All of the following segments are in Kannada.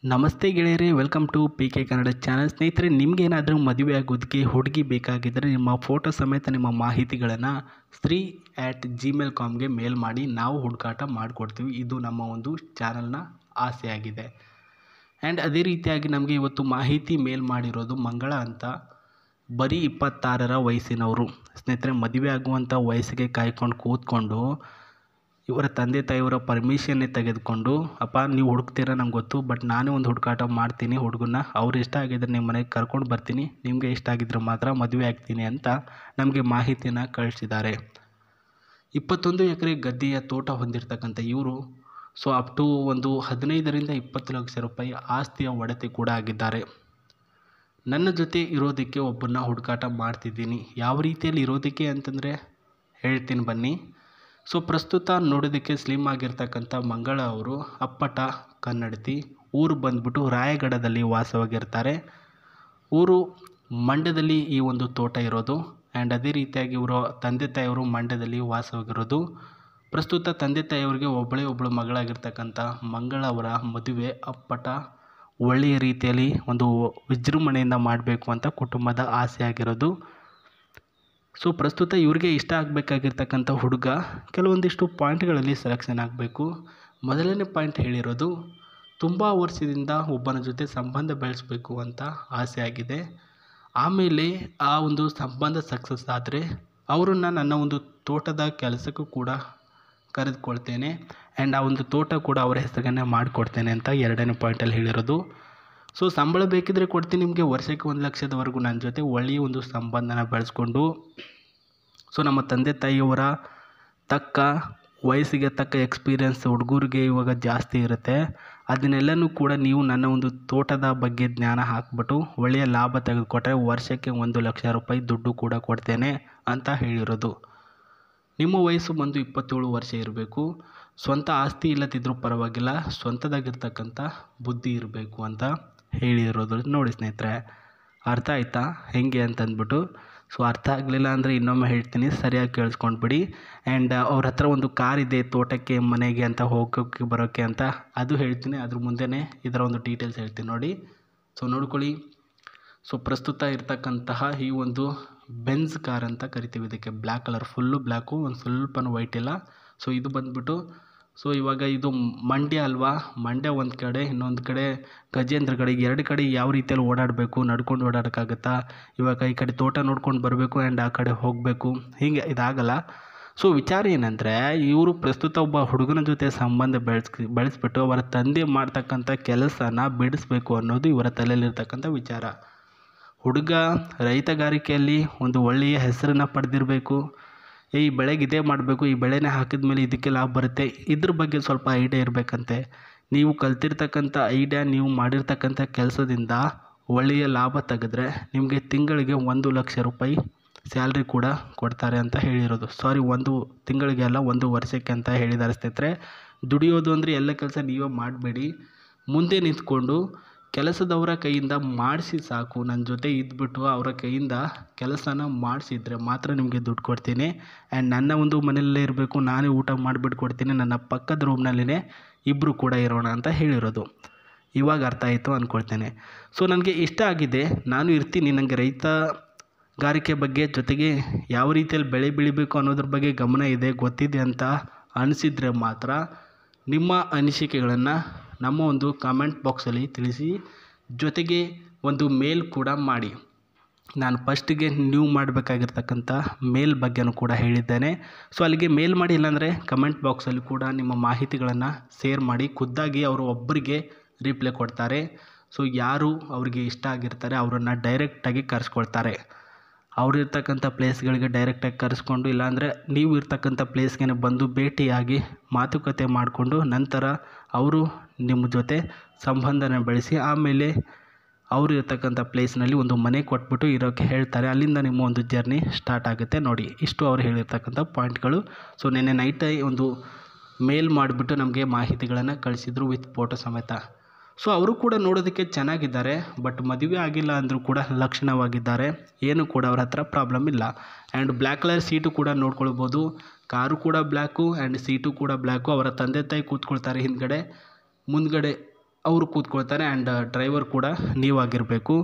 ನಮಸ್ತೆ ಗೆಳೆಯರೇ, welcome to PK Kannada channel. ಸ್ನೇಹಿತರೆ, ನಿಮಗೇನಾದರೂ ಮದುವೆ ಆಗೋದಕ್ಕೆ ಹುಡುಗಿ ಬೇಕಾಗಿದ್ದರೆ ನಿಮ್ಮ ಫೋಟೋ ಸಮೇತ ನಿಮ್ಮ ಮಾಹಿತಿಗಳನ್ನು Sri@gmail.comಗೆ ಮೇಲ್ ಮಾಡಿ ನಾವು ಹುಡುಕಾಟ ಮಾಡಿಕೊಡ್ತೀವಿ. ಇದು ನಮ್ಮ ಒಂದು ಚಾನಲ್ನ ಆಸೆಯಾಗಿದೆ. ಆ್ಯಂಡ್ ಅದೇ ರೀತಿಯಾಗಿ ನಮಗೆ ಇವತ್ತು ಮಾಹಿತಿ ಮೇಲ್ ಮಾಡಿರೋದು ಮಂಗಳ ಅಂತ, ಬರೀ 26ರ ವಯಸ್ಸಿನವರು. ಸ್ನೇಹಿತರೆ, ಮದುವೆ ಆಗುವಂಥ ವಯಸ್ಸಿಗೆ ಕಾಯ್ಕೊಂಡು ಕೂತ್ಕೊಂಡು ಇವರ ತಂದೆ ತಾಯಿಯವರ ಪರ್ಮಿಷನ್ನೇ ತೆಗೆದುಕೊಂಡು, ಅಪ್ಪ ನೀವು ಹುಡುಕ್ತೀರಾ ನಂಗೆ ಗೊತ್ತು, ಬಟ್ ನಾನೇ ಒಂದು ಹುಡುಕಾಟ ಮಾಡ್ತೀನಿ ಹುಡುಗನ್ನ, ಅವ್ರು ಇಷ್ಟ ಆಗಿದ್ರೆ ನಿಮ್ಮ ಮನೆಗೆ ಕರ್ಕೊಂಡು ಬರ್ತೀನಿ, ನಿಮಗೆ ಇಷ್ಟ ಆಗಿದ್ರೆ ಮಾತ್ರ ಮದುವೆ ಆಗ್ತೀನಿ ಅಂತ ನಮಗೆ ಮಾಹಿತಿಯನ್ನು ಕಳಿಸಿದ್ದಾರೆ. 21 ಎಕರೆ ಗದ್ದೆಯ ತೋಟ ಹೊಂದಿರತಕ್ಕಂಥ ಇವರು ಅಪ್ ಟು ಒಂದು 15ರಿಂದ 20 ಲಕ್ಷ ರೂಪಾಯಿ ಆಸ್ತಿಯ ಒಡೆತೆ ಕೂಡ ಆಗಿದ್ದಾರೆ. ನನ್ನ ಜೊತೆ ಇರೋದಕ್ಕೆ ಒಬ್ಬನ್ನ ಹುಡುಕಾಟ ಮಾಡ್ತಿದ್ದೀನಿ. ಯಾವ ರೀತಿಯಲ್ಲಿ ಇರೋದಕ್ಕೆ ಅಂತಂದರೆ ಹೇಳ್ತೀನಿ ಬನ್ನಿ. ಪ್ರಸ್ತುತ ನೋಡೋದಕ್ಕೆ ಸ್ಲಿಮ್ ಆಗಿರ್ತಕ್ಕಂಥ ಮಂಗಳ ಅವರು ಅಪ್ಪಟ ಕನ್ನಡತಿ. ಊರು ಬಂದ್ಬಿಟ್ಟು ರಾಯಗಢದಲ್ಲಿ ವಾಸವಾಗಿರ್ತಾರೆ. ಊರು ಮಂಡ್ಯದಲ್ಲಿ ಈ ಒಂದು ತೋಟ ಇರೋದು. ಆ್ಯಂಡ್ ಅದೇ ರೀತಿಯಾಗಿ ಇವರು ತಂದೆ ತಾಯಿಯವರು ಮಂಡ್ಯದಲ್ಲಿ ವಾಸವಾಗಿರೋದು. ಪ್ರಸ್ತುತ ತಂದೆ ತಾಯಿಯವರಿಗೆ ಒಬ್ಬಳು ಮಗಳಾಗಿರ್ತಕ್ಕಂಥ ಮಂಗಳ ಅವರ ಮದುವೆ ಅಪ್ಪಟ ಒಳ್ಳೆಯ ರೀತಿಯಲ್ಲಿ ಒಂದು ವಿಜೃಂಭಣೆಯಿಂದ ಮಾಡಬೇಕು ಅಂತ ಕುಟುಂಬದ ಆಸೆ ಆಗಿರೋದು. ಪ್ರಸ್ತುತ ಇವ್ರಿಗೆ ಇಷ್ಟ ಆಗಬೇಕಾಗಿರ್ತಕ್ಕಂಥ ಹುಡುಗ ಕೆಲವೊಂದಿಷ್ಟು ಪಾಯಿಂಟ್ಗಳಲ್ಲಿ ಸೆಲೆಕ್ಷನ್ ಆಗಬೇಕು. ಮೊದಲನೇ ಪಾಯಿಂಟ್ ಹೇಳಿರೋದು, ತುಂಬ ವರ್ಷದಿಂದ ಒಬ್ಬನ ಜೊತೆ ಸಂಬಂಧ ಬೆಳೆಸಬೇಕು ಅಂತ ಆಸೆ ಆಗಿದೆ. ಆಮೇಲೆ ಆ ಒಂದು ಸಂಬಂಧ ಸಕ್ಸಸ್ ಆದರೆ ಅವರನ್ನು ನನ್ನ ಒಂದು ತೋಟದ ಕೆಲಸಕ್ಕೂ ಕೂಡ ಕರೆದುಕೊಳ್ತೇನೆ. ಆ್ಯಂಡ್ ಆ ಒಂದು ತೋಟ ಕೂಡ ಅವರ ಹೆಸರಿಗೇ ಮಾಡಿಕೊಡ್ತೇನೆ ಅಂತ ಎರಡನೇ ಪಾಯಿಂಟಲ್ಲಿ ಹೇಳಿರೋದು. ಸಂಬಳ ಬೇಕಿದ್ರೆ ಕೊಡ್ತೀನಿ ನಿಮಗೆ, ವರ್ಷಕ್ಕೆ 1 ಲಕ್ಷದವರೆಗೂ ನನ್ನ ಜೊತೆ ಒಳ್ಳೆಯ ಒಂದು ಸಂಬಂಧನ ಬೆಳೆಸ್ಕೊಂಡು ನಮ್ಮ ತಂದೆ ತಾಯಿಯವರ ತಕ್ಕ ವಯಸ್ಸಿಗೆ ತಕ್ಕ ಎಕ್ಸ್ಪೀರಿಯೆನ್ಸ್ ಹುಡುಗರಿಗೆ ಇವಾಗ ಜಾಸ್ತಿ ಇರುತ್ತೆ. ಅದನ್ನೆಲ್ಲನೂ ಕೂಡ ನೀವು ನನ್ನ ಒಂದು ತೋಟದ ಬಗ್ಗೆ ಜ್ಞಾನ ಹಾಕ್ಬಿಟ್ಟು ಒಳ್ಳೆಯ ಲಾಭ ತೆಗೆದುಕೊಟ್ರೆ ವರ್ಷಕ್ಕೆ 1 ಲಕ್ಷ ರೂಪಾಯಿ ದುಡ್ಡು ಕೂಡ ಕೊಡ್ತೇನೆ ಅಂತ ಹೇಳಿರೋದು. ನಿಮ್ಮ ವಯಸ್ಸು ಬಂದು 27 ವರ್ಷ ಇರಬೇಕು. ಸ್ವಂತ ಆಸ್ತಿ ಇಲ್ಲದಿದ್ದರೂ ಪರವಾಗಿಲ್ಲ, ಸ್ವಂತದಾಗಿರ್ತಕ್ಕಂಥ ಬುದ್ಧಿ ಇರಬೇಕು ಅಂತ ಹೇಳಿರೋದು. ನೋಡಿ ಸ್ನೇಹಿತರೆ, ಅರ್ಥ ಆಯ್ತಾ ಹೆಂಗೆ ಅಂತಂದ್ಬಿಟ್ಟು? ಅರ್ಥ ಆಗಲಿಲ್ಲ ಅಂದರೆ ಇನ್ನೊಮ್ಮೆ ಹೇಳ್ತೀನಿ, ಸರಿಯಾಗಿ ಕೇಳಿಸ್ಕೊಂಡ್ಬಿಡಿ. ಆ್ಯಂಡ್ ಅವ್ರ ಹತ್ರ ಒಂದು ಕಾರ್ ಇದೆ ತೋಟಕ್ಕೆ ಮನೆಗೆ ಅಂತ ಹೋಗೋಕ್ಕೆ ಬರೋಕ್ಕೆ ಅಂತ, ಅದು ಹೇಳ್ತೀನಿ. ಅದ್ರ ಮುಂದೆನೇ ಇದರ ಒಂದು ಡೀಟೇಲ್ಸ್ ಹೇಳ್ತೀನಿ ನೋಡಿ. ನೋಡ್ಕೊಳ್ಳಿ. ಪ್ರಸ್ತುತ ಇರ್ತಕ್ಕಂತಹ ಈ ಒಂದು ಬೆನ್ಸ್ ಕಾರ್ ಅಂತ ಕರಿತೀವಿ ಇದಕ್ಕೆ. ಬ್ಲ್ಯಾಕ್ ಕಲರ್, ಫುಲ್ಲು ಬ್ಲ್ಯಾಕು, ಒಂದು ಸ್ವಲ್ಪನೂ ವೈಟ್ ಇಲ್ಲ. ಇದು ಬಂದ್ಬಿಟ್ಟು ಇವಾಗ ಇದು ಮಂಡ್ಯ ಅಲ್ವಾ, ಮಂಡ್ಯ ಒಂದು ಕಡೆ, ಇನ್ನೊಂದು ಕಡೆ ಗಜೇಂದ್ರಗಡ. 2 ಕಡೆ ಯಾವ ರೀತಿಯಲ್ಲಿ ಓಡಾಡಬೇಕು, ನಡ್ಕೊಂಡು ಓಡಾಡೋಕ್ಕಾಗತ್ತಾ? ಇವಾಗ ಈ ಕಡೆ ತೋಟ ನೋಡ್ಕೊಂಡು ಬರಬೇಕು ಆ್ಯಂಡ್ ಆ ಕಡೆ ಹೋಗಬೇಕು, ಹೀಗೆ ಇದಾಗಲ್ಲ. ವಿಚಾರ ಏನಂದರೆ, ಇವರು ಪ್ರಸ್ತುತ ಒಬ್ಬ ಹುಡುಗನ ಜೊತೆ ಸಂಬಂಧ ಬೆಳೆಸ್ಬಿಟ್ಟು ಅವರ ತಂದೆ ಮಾಡ್ತಕ್ಕಂಥ ಕೆಲಸನ ಬಿಡಿಸ್ಬೇಕು ಅನ್ನೋದು ಇವರ ತಲೆಯಲ್ಲಿರ್ತಕ್ಕಂಥ ವಿಚಾರ. ಹುಡುಗ ರೈತಗಾರಿಕೆಯಲ್ಲಿ ಒಂದು ಒಳ್ಳೆಯ ಹೆಸರನ್ನು ಪಡೆದಿರಬೇಕು. ಈ ಬೆಳೆಗೆ ಇದೇ ಮಾಡಬೇಕು, ಈ ಬೆಳೆನೇ ಹಾಕಿದ ಮೇಲೆ ಇದಕ್ಕೆ ಲಾಭ ಬರುತ್ತೆ, ಇದ್ರ ಬಗ್ಗೆ ಸ್ವಲ್ಪ ಐಡಿಯಾ ಇರಬೇಕಂತೆ. ನೀವು ಕಲ್ತಿರ್ತಕ್ಕಂಥ ಐಡಿಯಾ, ನೀವು ಮಾಡಿರ್ತಕ್ಕಂಥ ಕೆಲಸದಿಂದ ಒಳ್ಳೆಯ ಲಾಭ ತೆಗೆದ್ರೆ ನಿಮಗೆ ತಿಂಗಳಿಗೆ 1 ಲಕ್ಷ ರೂಪಾಯಿ ಸ್ಯಾಲ್ರಿ ಕೂಡ ಕೊಡ್ತಾರೆ ಅಂತ ಹೇಳಿರೋದು. ಒಂದು ತಿಂಗಳಿಗೆ ಅಲ್ಲ, 1 ವರ್ಷಕ್ಕೆ ಅಂತ ಹೇಳಿದ್ದಾರೆ ಸ್ನೇಹಿತರೆ. ದುಡಿಯೋದು ಅಂದರೆ ಎಲ್ಲ ಕೆಲಸ ನೀವೇ ಮಾಡಬೇಡಿ, ಮುಂದೆ ನಿಂತ್ಕೊಂಡು ಕೆಲಸದವರ ಕೈಯಿಂದ ಮಾಡಿಸಿ ಸಾಕು. ನನ್ನ ಜೊತೆ ಇದ್ಬಿಟ್ಟು ಅವರ ಕೈಯಿಂದ ಕೆಲಸನ ಮಾಡಿಸಿದ್ರೆ ಮಾತ್ರ ನಿಮಗೆ ದುಡ್ಡು ಕೊಡ್ತೀನಿ. ಆ್ಯಂಡ್ ನನ್ನ ಒಂದು ಮನೆಯಲ್ಲೇ ಇರಬೇಕು, ನಾನೇ ಊಟ ಮಾಡಿಬಿಟ್ಟು ಕೊಡ್ತೀನಿ, ನನ್ನ ಪಕ್ಕದ ರೂಮ್ನಲ್ಲಿನೇ ಇಬ್ಬರು ಕೂಡ ಇರೋಣ ಅಂತ ಹೇಳಿರೋದು. ಇವಾಗ ಅರ್ಥ ಆಯಿತು ಅಂದ್ಕೊಳ್ತೇನೆ. ನನಗೆ ಇಷ್ಟ ಆಗಿದೆ, ನಾನು ಇರ್ತೀನಿ. ನನಗೆ ರೈತಗಾರಿಕೆ ಬಗ್ಗೆ, ಜೊತೆಗೆ ಯಾವ ರೀತಿಯಲ್ಲಿ ಬೆಳೆ ಬೆಳಿಬೇಕು ಅನ್ನೋದ್ರ ಬಗ್ಗೆ ಗಮನ ಇದೆ, ಗೊತ್ತಿದೆ ಅಂತ ಅನಿಸಿದರೆ ಮಾತ್ರ ನಿಮ್ಮ ಅನಿಸಿಕೆಗಳನ್ನು ನಮ್ಮ ಒಂದು ಕಾಮೆಂಟ್ ಬಾಕ್ಸಲ್ಲಿ ತಿಳಿಸಿ. ಜೊತೆಗೆ ಒಂದು ಮೇಲ್ ಕೂಡ ಮಾಡಿ. ನಾನು ಫಸ್ಟಿಗೆ ನೀವು ಮಾಡಬೇಕಾಗಿರ್ತಕ್ಕಂಥ ಮೇಲ್ ಬಗ್ಗೆನೂ ಕೂಡ ಹೇಳಿದ್ದೇನೆ. ಅಲ್ಲಿಗೆ ಮೇಲ್ ಮಾಡಿ, ಇಲ್ಲಾಂದರೆ ಕಮೆಂಟ್ ಬಾಕ್ಸಲ್ಲಿ ಕೂಡ ನಿಮ್ಮ ಮಾಹಿತಿಗಳನ್ನು ಶೇರ್ ಮಾಡಿ. ಖುದ್ದಾಗಿ ಅವರು ಒಬ್ಬರಿಗೆ ರಿಪ್ಲೈ ಕೊಡ್ತಾರೆ. ಯಾರು ಅವರಿಗೆ ಇಷ್ಟ ಆಗಿರ್ತಾರೆ ಅವರನ್ನು ಡೈರೆಕ್ಟಾಗಿ ಕರೆಸ್ಕೊಳ್ತಾರೆ. ಅವ್ರು ಇರ್ತಕ್ಕಂಥ ಪ್ಲೇಸ್ಗಳಿಗೆ ಡೈರೆಕ್ಟಾಗಿ ಕರೆಸ್ಕೊಂಡು, ಇಲ್ಲಾಂದರೆ ನೀವು ಇರ್ತಕ್ಕಂಥ ಪ್ಲೇಸ್ಗೆ ಬಂದು ಭೇಟಿಯಾಗಿ ಮಾತುಕತೆ ಮಾಡಿಕೊಂಡು ನಂತರ ಅವರು ನಿಮ್ಮ ಜೊತೆ ಸಂಬಂಧನ ಬೆಳೆಸಿ ಆಮೇಲೆ ಅವರು ಇರ್ತಕ್ಕಂಥ ಪ್ಲೇಸ್ನಲ್ಲಿ ಒಂದು ಮನೆ ಕೊಟ್ಬಿಟ್ಟು ಇರೋಕ್ಕೆ ಹೇಳ್ತಾರೆ. ಅಲ್ಲಿಂದ ನಿಮ್ಮ ಒಂದು ಜರ್ನಿ ಸ್ಟಾರ್ಟ್ ಆಗುತ್ತೆ. ನೋಡಿ, ಇಷ್ಟು ಅವ್ರು ಹೇಳಿರ್ತಕ್ಕಂಥ ಪಾಯಿಂಟ್ಗಳು. ನಿನ್ನೆ ನೈಟ್ ಒಂದು ಮೇಲ್ ಮಾಡಿಬಿಟ್ಟು ನಮಗೆ ಮಾಹಿತಿಗಳನ್ನು ಕಳಿಸಿದ್ರು ವಿತ್ ಫೋಟೋ ಸಮೇತ. ಅವರು ಕೂಡ ನೋಡೋದಕ್ಕೆ ಚೆನ್ನಾಗಿದ್ದಾರೆ, ಬಟ್ ಮದುವೆ ಆಗಿಲ್ಲ ಅಂದರೂ ಕೂಡ ಲಕ್ಷಣವಾಗಿದ್ದಾರೆ. ಏನು ಕೂಡ ಅವ್ರ ಹತ್ರ ಪ್ರಾಬ್ಲಮ್ ಇಲ್ಲ. ಆ್ಯಂಡ್ ಬ್ಲ್ಯಾಕ್ ಕಲರ್ ಸೀಟು ಕೂಡ ನೋಡ್ಕೊಳ್ಬೋದು. ಕಾರು ಕೂಡ ಬ್ಲ್ಯಾಕು ಆ್ಯಂಡ್ ಸೀಟು ಕೂಡ ಬ್ಲ್ಯಾಕು. ಅವರ ತಂದೆ ತಾಯಿ ಕೂತ್ಕೊಳ್ತಾರೆ ಹಿಂದ್ಗಡೆ. ಮುಂದ್ಗಡೆ ಅವರು ಕೂತ್ಕೊಳ್ತಾರೆ. ಆ್ಯಂಡ್ ಡ್ರೈವರ್ ಕೂಡ ನೀವಾಗಿರಬೇಕು.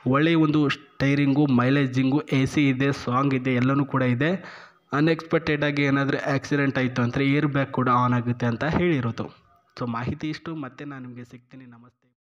ಒಳ್ಳೆಯ ಒಂದು ಸ್ಟೈರಿಂಗು, ಮೈಲೇಜಿಂಗು, AC ಇದೆ, ಸಾಂಗ್ ಇದೆ, ಎಲ್ಲನೂ ಕೂಡ ಇದೆ. ಅನ್ಎಕ್ಸ್ಪೆಕ್ಟೆಡಾಗಿ ಏನಾದರೂ ಆ್ಯಕ್ಸಿಡೆಂಟ್ ಆಯಿತು ಅಂದರೆ ಏರ್ ಬ್ಯಾಗ್ ಕೂಡ ಆನ್ ಆಗುತ್ತೆ ಅಂತ ಹೇಳಿರೋದು. ಸೊ ಮಾಹಿತಿ ಇಷ್ಟು. ಮತ್ತೆ ನಾನು ನಿಮಗೆ ಸಿಗ್ತೀನಿ. ನಮಸ್ತೆ.